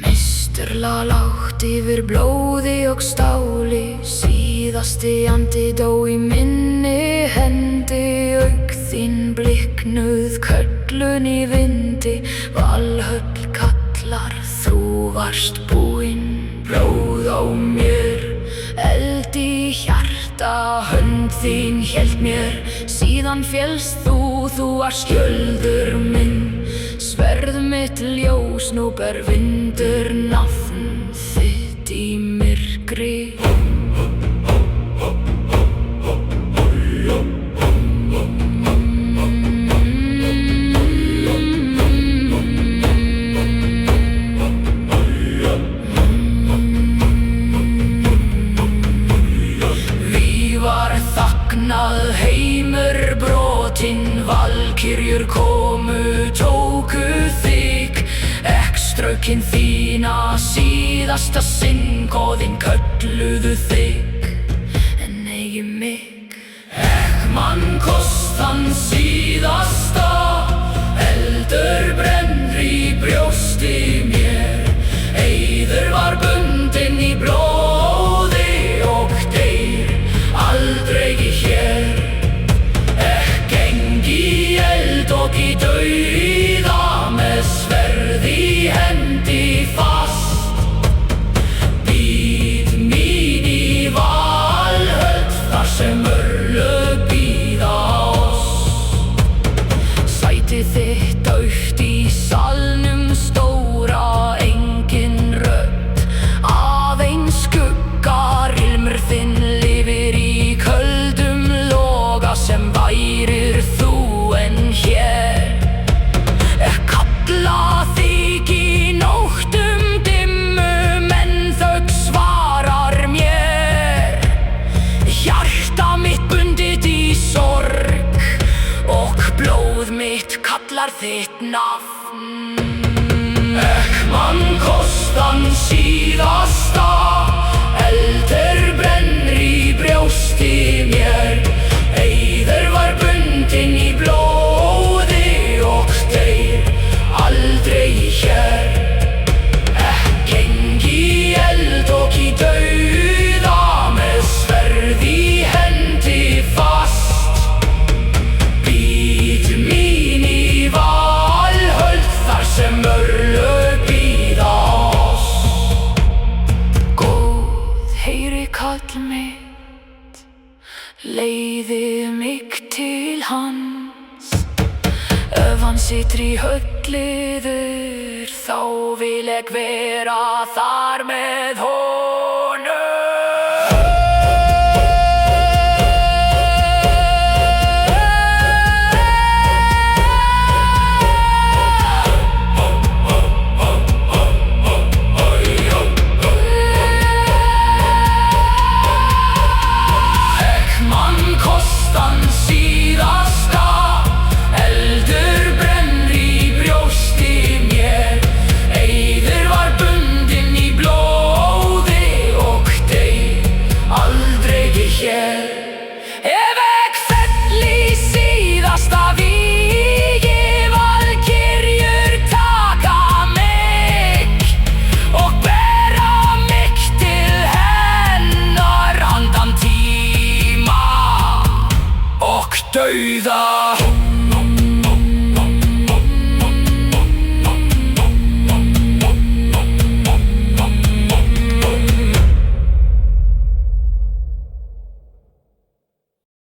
Misturla lágt yfir blóði og stáli, síðasti andi dó í minni hendi. Auk þín bliknuð köllun í vindi, Valhöll kallar, þú varst búinn. Blóð á mér, eld í hjarta, hönd þín hélt mér. Síðan féllst þú varst skjöldur minn. Sverð mitt ljós, nú ber vindur nafn þitt í myrkri. Vívar þagnað, heimur brotinn, valkyrjur komu, tóku þig. Ekströkin þína síðasta sinn, goðin kölluðu þig, en eigi mig. Ekmankost þann síðasta, eldur brennur í brjósti mér. Eiður var bundinn í blóði og deyr aldrei hér. Geng í eld og í dauða, með sverð í hendi fast. Bíð mín í Valhöll, þar sem örlög bíða oss. Sæti þitt autt í salnum stóra, engin rödd, aðeins skuggar. Ilmur þinn lifir í köldum loga, sem værir þú en hér. Kalla þig í nóttum dimmum, en þögn svarar mér. Hjarta mitt bundið í sorg, og blóð mitt kallar þitt nafn. Ekmankost þann síðasta, eldur brennur í brjósti mér. Eiður var bundinn í blóði og deyr aldrei hér. Geng í eld og í dauða, með sverð í hendi fast. Bíð mín í Valhöll, þar sem örlög bíða oss. Góð, heyri kall mitt, leiði mig til hans. Ef hann situr í hölliður, þá vil ég vera þar með honum. Ekmankost þann síðasta, eldur brennur í brjósti mér. Eiður var bundinn í blóði og deyr aldrei hér. Ef ég fell í síðasta vígi, valkyrjur taka mig og bera mig til hennar handan tíma og dauða.